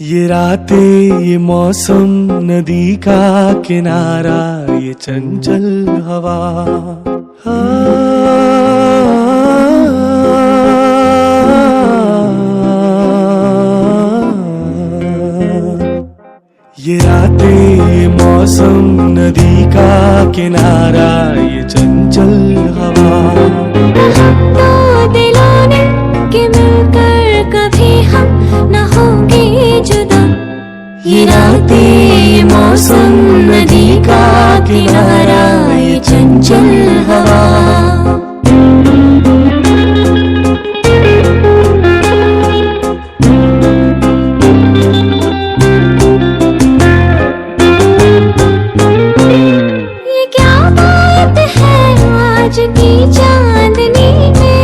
ये रातें, ये मौसम, नदी का किनारा, ये चंचल हवा, ये रातें, ये मौसम, नदी का किनारा, ये चंचल हवा, दो दिलों ने कि मिलकर कभी हम न होंगे जुदा। ये रातें, ये मौसम, नदी का किनारा, ये चंचल हवा, ये क्या बात है आज की चांदनी में,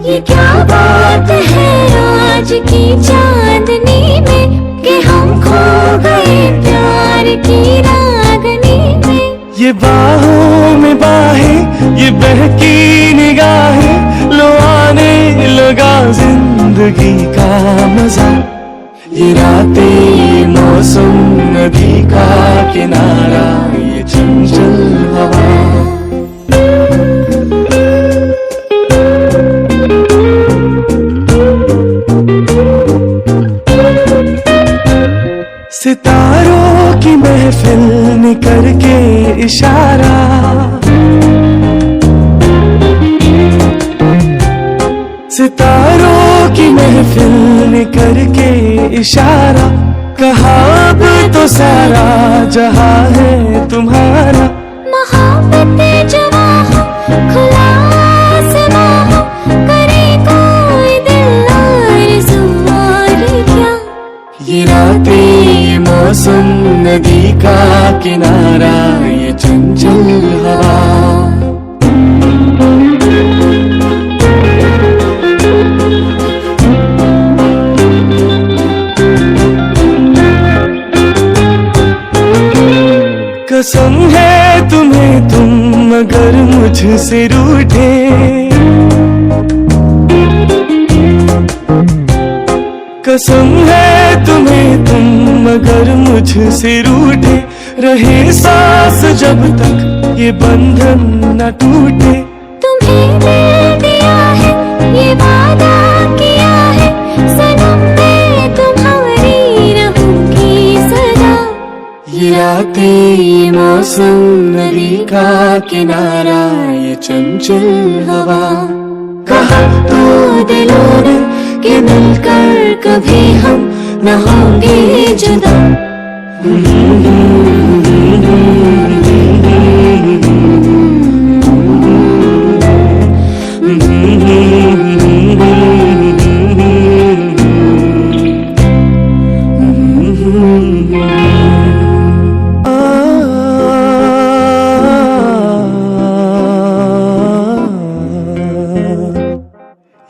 ये क्या बात है आज की चांदनी में कि हम खो गए प्यार की रागनी में। ये बाहों में बाहें, ये बहकी निगाहें, लो आने लगा जिंदगी का मजा। ये रातें, ये मौसम, नदी का किनारा, ये चंचल हवा, सितारों की महफिल ने करके इशारा, सितारों की महफिल ने करके इशारा, कहा अब तो सारा जहां है तुम्हारा। मोहब्बतें जवां हो, खुला आसमां हो, करे कोई दिल आरज़ू और क्या। ये रातें, ये मौसम, नदी का किनारा, ये चंचल हवा, कसम है तुम्हें तुम अगर मुझसे रूठे, कसम है तुम्हें तुम अगर मुझसे रूठे, रहे सांस जब तक ये बंधन न टूटे। तुम्हें दिल दिया है, ये वादा किया है, सनम मैं तुम्हारी रहूंगी सदा। ये रातें, ये मौसम, नदी का किनारा, ये चंचल हवा, कहा तो दिलों ने कि मिलकर कभी हम न होंगे जुदा।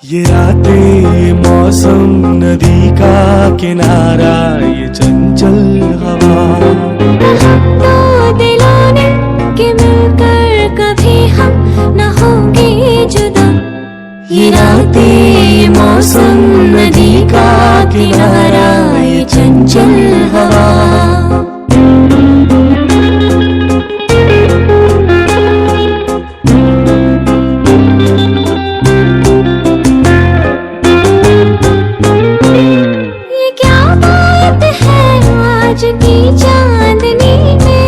ये रातें, ये मौसम, नदी का किनारा, ये चंचल हवा, दो दिलों ने कि मिलकर कभी हम न होंगे जुदा। ये रातें, ये मौसम, नदी का किनारा, ये चंचल हवा, ये क्या बात है आज की चांदनी में,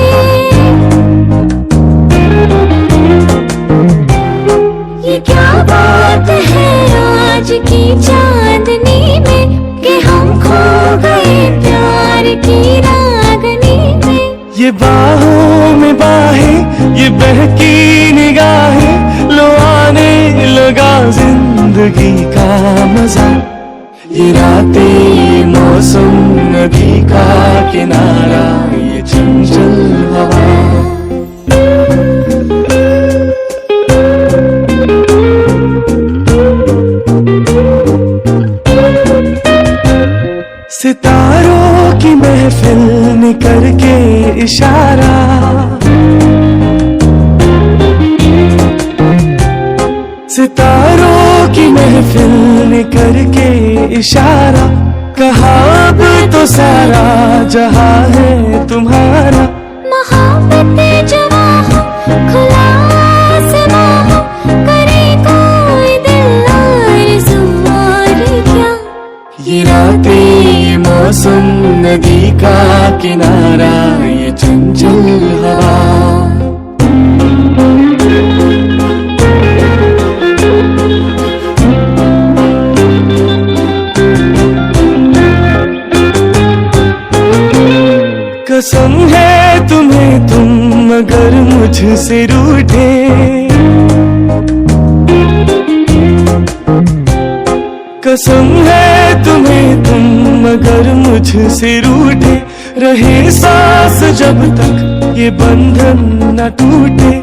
ये क्या बात है आज की चांदनी में कि हम खो गए प्यार की रागनी में। ये बाहों में बाहें, ये बहकी निगाहें, लो आने लगा जिंदगी का मजा। ये रातें, ये मौसम, नदी का किनारा, ये चंचल हवा, सितारों की महफिल ने करके इशारा, सितारों की महफिल ने करके इशारा कहा अब तो सारा जहां है तुम्हारा। मोहब्बत जवां हो खुला आसमां हो, करे कोई दिल आरज़ू और क्या। ये रातें ये मौसम नदी का किनारा ये चंचल हवा। कसम है तुम्हें तुम अगर मुझसे रूठे, कसम है तुम्हें तुम अगर मुझसे रूठे, रहे सांस जब तक ये बंधन न टूटे।